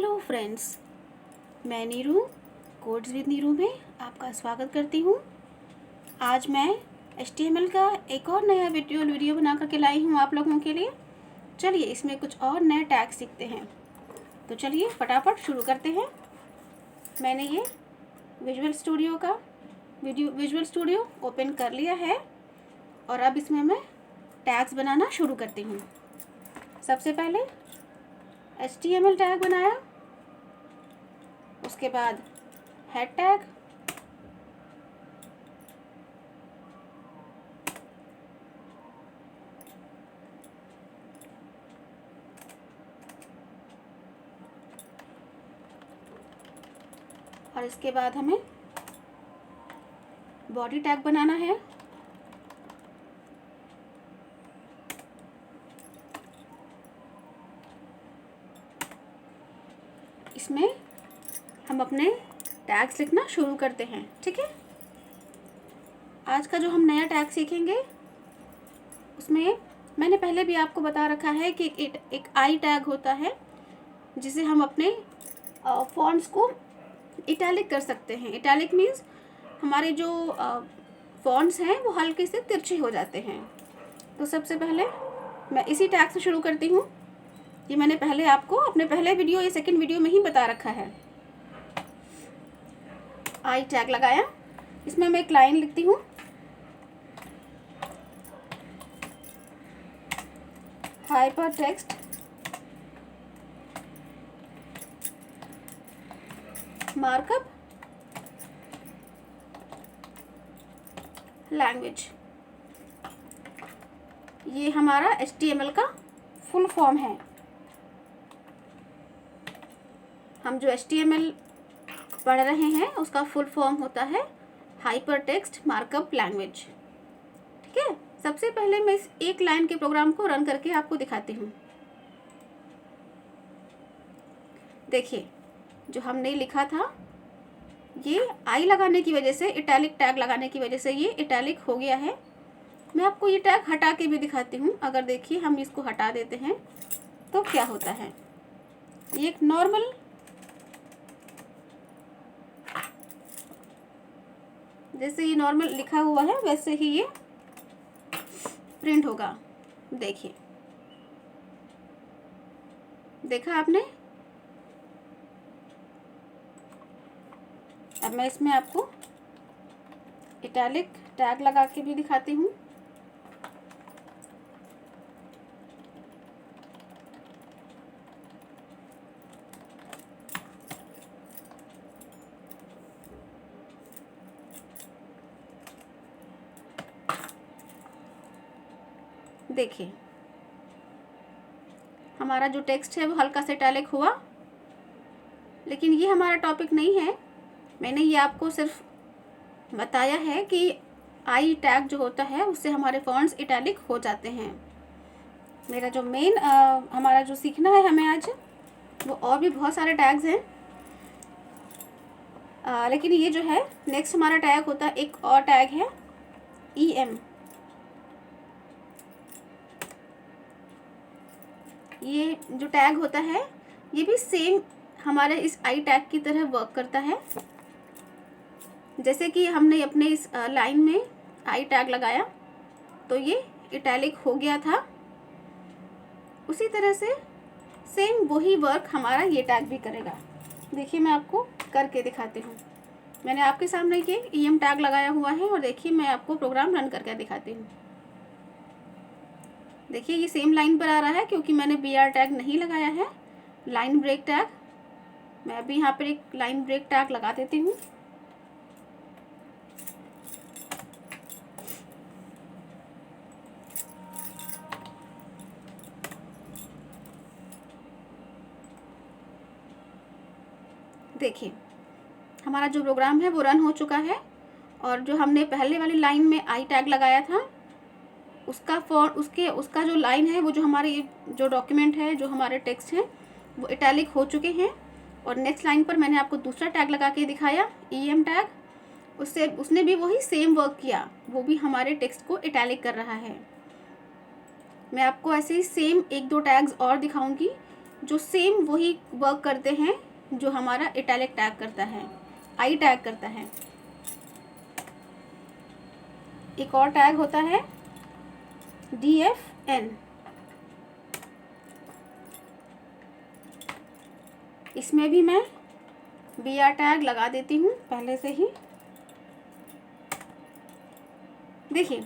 Hello friends, मैं Neeru codes with Neeru में आपका स्वागत करती हूँ। आज मैं HTML का एक और नया वीडियो बना करके लाई हूँ आप लोगों के लिए। चलिए इसमें कुछ और नए टैग सीखते हैं। तो चलिए फटाफट शुरू करते हैं। मैंने ये विजुअल स्टूडियो ओपन कर लिया है और अब इसमें मैं टैग्स बनाना शुरू करती हूँ। सबसे पहले HTML टैग बनाया, उसके बाद हेड टैग, और इसके बाद हमें बॉडी टैग बनाना है। इसमें हम अपने टैग्स लिखना शुरू करते हैं, ठीक है। आज का जो हम नया टैग सीखेंगे उसमें मैंने पहले भी आपको बता रखा है कि एक आई टैग होता है जिसे हम अपने फॉन्ट्स को इटैलिक कर सकते हैं। इटैलिक मीन्स हमारे जो फॉन्ट्स हैं वो हल्के से तिरछे हो जाते हैं। तो सबसे पहले मैं इसी टैग से शुरू करती हूँ। ये मैंने पहले आपको अपने पहले वीडियो या सेकंड वीडियो में ही बता रखा है। आई टैग लगाया, इसमें मैं एक लाइन लिखती हूँ। हाइपरटेक्स्ट मार्कअप लैंग्वेज, ये हमारा HTML का फुल फॉर्म है। हम जो HTML पढ़ रहे हैं उसका फुल फॉर्म होता है हाइपरटेक्स्ट मार्कअप लैंग्वेज, ठीक है। सबसे पहले मैं इस एक लाइन के प्रोग्राम को रन करके आपको दिखाती हूँ। देखिए जो हमने लिखा था ये आई लगाने की वजह से, इटैलिक टैग लगाने की वजह से ये इटैलिक हो गया है। मैं आपको ये टैग हटा के भी दिखाती हूँ। अगर देखिए हम इसको हटा देते हैं तो क्या होता है। ये एक नॉर्मल जैसे ये नॉर्मल लिखा हुआ है वैसे ही ये प्रिंट होगा। देखिए, देखा आपने। अब मैं इसमें आपको इटैलिक टैग लगा के भी दिखाती हूँ। देखिए हमारा जो टेक्स्ट है वो हल्का से इटैलिक हुआ, लेकिन ये हमारा टॉपिक नहीं है। मैंने ये आपको सिर्फ बताया है कि आई टैग जो होता है उससे हमारे फॉन्ट्स इटैलिक हो जाते हैं। मेरा जो मेन हमारा जो सीखना है हमें आज, वो और भी बहुत सारे टैग्स हैं। लेकिन ये जो है नेक्स्ट हमारा टैग होता है, एक और टैग है EM। ये जो टैग होता है ये भी सेम हमारे इस आई टैग की तरह वर्क करता है। जैसे कि हमने अपने इस लाइन में आई टैग लगाया तो ये इटैलिक हो गया था, उसी तरह से सेम वही वर्क हमारा ये टैग भी करेगा। देखिए मैं आपको करके दिखाती हूँ। मैंने आपके सामने ये EM टैग लगाया हुआ है और देखिए मैं आपको प्रोग्राम रन करके दिखाती हूँ। देखिए ये सेम लाइन पर आ रहा है क्योंकि मैंने BR टैग नहीं लगाया है, लाइन ब्रेक टैग। मैं अभी यहाँ पर एक लाइन ब्रेक टैग लगा देती हूँ। देखिए हमारा जो प्रोग्राम है वो रन हो चुका है और जो हमने पहले वाली लाइन में आई टैग लगाया था उसका जो लाइन है, वो जो हमारे जो डॉक्यूमेंट है, जो हमारे टेक्स्ट हैं वो इटैलिक हो चुके हैं। और नेक्स्ट लाइन पर मैंने आपको दूसरा टैग लगा के दिखाया EM टैग, उसने भी वही सेम वर्क किया, वो भी हमारे टेक्स्ट को इटैलिक कर रहा है। मैं आपको ऐसे ही सेम एक दो टैग्स और दिखाऊंगी जो सेम वही वर्क करते हैं जो हमारा इटैलिक टैग करता है, आई टैग करता है। एक और टैग होता है DFN। इसमें भी मैं BR टैग लगा देती हूँ पहले से ही। देखिए,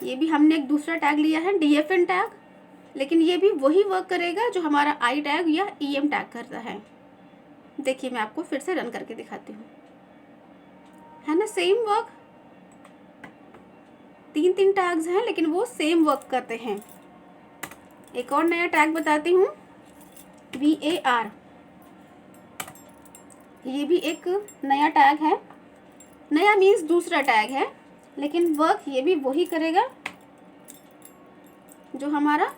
ये भी हमने एक दूसरा टैग लिया है DFN टैग, लेकिन ये भी वही वर्क करेगा जो हमारा आई टैग या EM टैग करता है। देखिए, मैं आपको फिर से रन करके दिखाती हूँ, है ना सेम वर्क। 3 टैग्स हैं लेकिन वो सेम वर्क करते हैं। एक और नया टैग बताती हूँ, VAR। ये भी एक नया टैग है, नया मीन्स दूसरा टैग है, लेकिन वर्क ये भी वही करेगा जो हमारा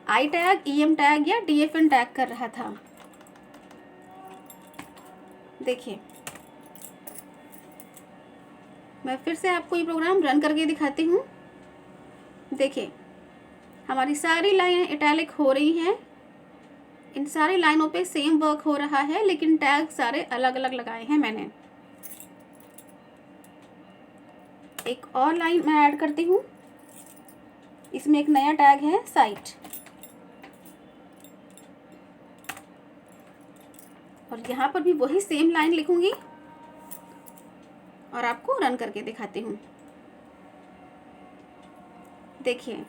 आई टैग, EM टैग या DFN टैग कर रहा था। देखिए, मैं फिर से आपको ये प्रोग्राम रन करके दिखाती हूँ। देखिए, हमारी सारी लाइनें इटैलिक हो रही हैं। इन सारी लाइनों पे सेम वर्क हो रहा है, लेकिन टैग सारे अलग अलग लगाए हैं मैंने। एक और लाइन मैं ऐड करती हूँ। इसमें एक नया टैग है साइट, और यहाँ पर भी वही सेम लाइन लिखूंगी और आपको रन करके दिखाती हूँ। देखिए,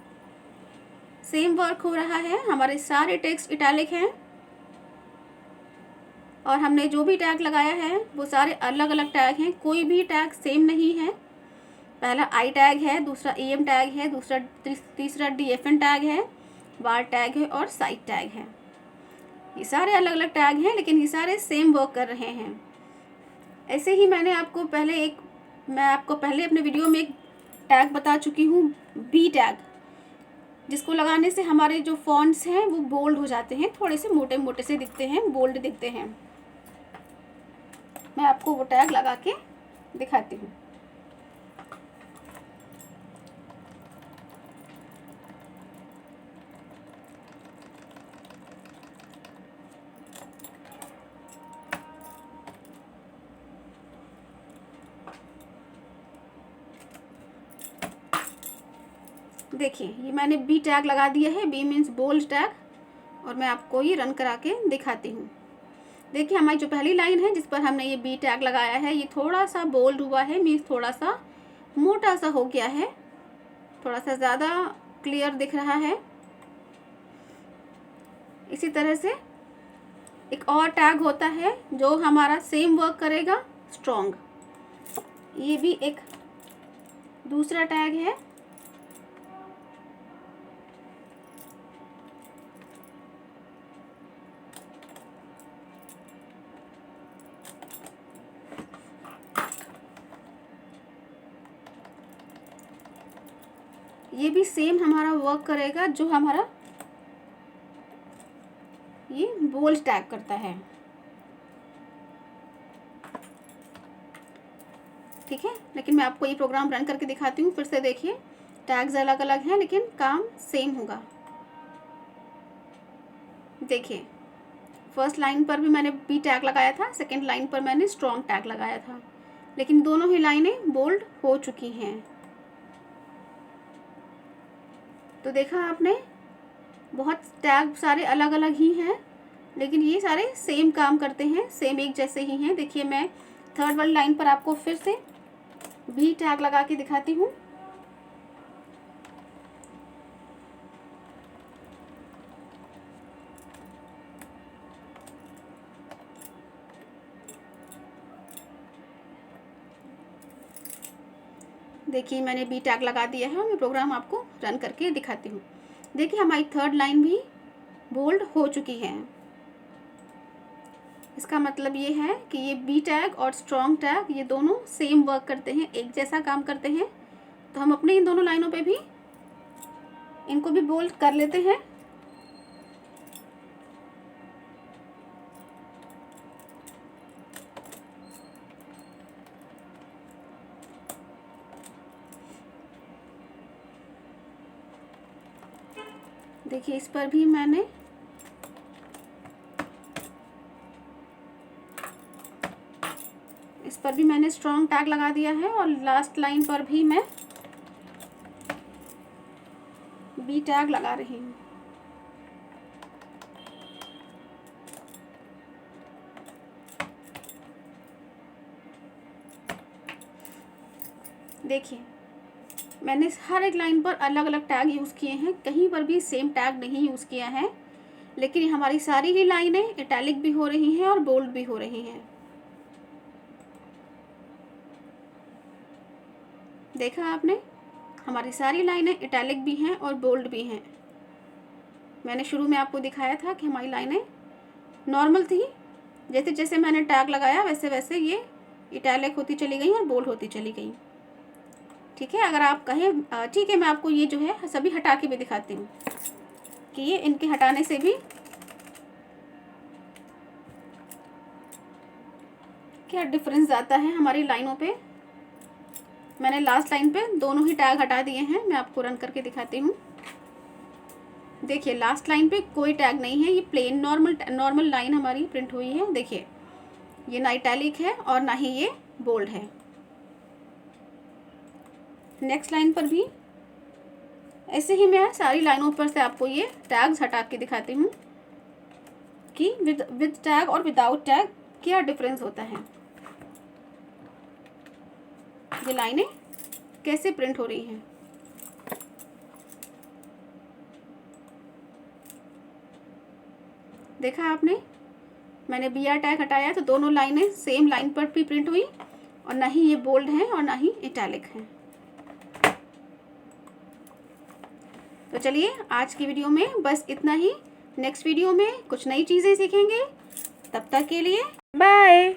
सेम वर्क हो रहा है, हमारे सारे टेक्स्ट इटैलिक हैं और हमने जो भी टैग लगाया है वो सारे अलग अलग टैग हैं, कोई भी टैग सेम नहीं है। पहला आई टैग है, दूसरा EM टैग है, तीसरा DFN टैग है, वार टैग है और साइट टैग है। ये सारे अलग अलग टैग हैं, लेकिन ये सारे सेम वर्क कर रहे हैं। ऐसे ही मैं आपको पहले अपने वीडियो में एक टैग बता चुकी हूँ, B टैग, जिसको लगाने से हमारे जो फॉन्ट्स हैं वो बोल्ड हो जाते हैं, थोड़े से मोटे मोटे से दिखते हैं, बोल्ड दिखते हैं। मैं आपको वो टैग लगा के दिखाती हूँ। देखिए, ये मैंने B टैग लगा दिया है, B मीन्स बोल्ड टैग, और मैं आपको ये रन करा के दिखाती हूँ। देखिए, हमारी जो पहली लाइन है जिस पर हमने ये B टैग लगाया है, ये थोड़ा सा बोल्ड हुआ है, मीन्स थोड़ा सा मोटा सा हो गया है, थोड़ा सा ज़्यादा क्लियर दिख रहा है। इसी तरह से एक और टैग होता है जो हमारा सेम वर्क करेगा, स्ट्रॉन्ग। ये भी एक दूसरा टैग है। ये भी सेम हमारा वर्क करेगा जो हमारा ये बोल्ड टैग करता है। ठीक है, लेकिन मैं आपको ये प्रोग्राम रन करके दिखाती हूँ। फिर से देखिए, टैग्स अलग अलग हैं लेकिन काम सेम होगा। देखिए, फर्स्ट लाइन पर भी मैंने B टैग लगाया था, सेकंड लाइन पर मैंने स्ट्रॉन्ग टैग लगाया था, लेकिन दोनों ही लाइनें बोल्ड हो चुकी हैं। तो देखा आपने, बहुत टैग सारे अलग अलग ही हैं, लेकिन ये सारे सेम काम करते हैं, सेम एक जैसे ही हैं। देखिए, मैं थर्ड वाली लाइन पर आपको फिर से B टैग लगा के दिखाती हूँ। देखिए, मैंने B टैग लगा दिया है और मैं प्रोग्राम आपको रन करके दिखाती हूँ। देखिए, हमारी थर्ड लाइन भी बोल्ड हो चुकी है। इसका मतलब ये है कि ये B टैग और स्ट्रॉन्ग टैग ये दोनों सेम वर्क करते हैं, एक जैसा काम करते हैं। तो हम अपने इन दोनों लाइनों पे भी इनको भी बोल्ड कर लेते हैं। देखिए, इस पर भी मैंने इस पर भी मैंने स्ट्रॉन्ग टैग लगा दिया है और लास्ट लाइन पर भी मैं बी टैग लगा रही हूँ। देखिए मैंने हर एक लाइन पर अलग अलग टैग यूज़ किए हैं, कहीं पर भी सेम टैग नहीं यूज़ किया है, लेकिन हमारी सारी ही लाइनें इटैलिक भी हो रही हैं और बोल्ड भी हो रही हैं। देखा आपने, हमारी सारी लाइनें इटैलिक भी हैं और बोल्ड भी हैं। मैंने शुरू में आपको दिखाया था कि हमारी लाइनें नॉर्मल थी, जैसे जैसे मैंने टैग लगाया वैसे वैसे ये इटैलिक होती चली गई और बोल्ड होती चली गई। ठीक है, अगर आप कहें ठीक है, मैं आपको ये जो है सभी हटा के भी दिखाती हूँ कि ये इनके हटाने से भी क्या डिफरेंस आता है हमारी लाइनों पे। मैंने लास्ट लाइन पे दोनों ही टैग हटा दिए हैं, मैं आपको रन करके दिखाती हूँ। देखिए लास्ट लाइन पे कोई टैग नहीं है, ये प्लेन नॉर्मल लाइन हमारी प्रिंट हुई है। देखिए ये ना इटैलिक है और ना ही ये बोल्ड है। नेक्स्ट लाइन पर भी ऐसे ही मैं सारी लाइनों पर से आपको ये टैग्स हटा के दिखाती हूँ कि विद टैग और विदाउट टैग क्या डिफरेंस होता है, ये लाइनें कैसे प्रिंट हो रही हैं। देखा आपने, मैंने बी आर टैग हटाया तो दोनों लाइनें सेम लाइन पर भी प्रिंट हुई और ना ही ये बोल्ड हैं और ना ही इटैलिक हैं। तो चलिए आज की वीडियो में बस इतना ही। नेक्स्ट वीडियो में कुछ नई चीज़ें सीखेंगे, तब तक के लिए बाय।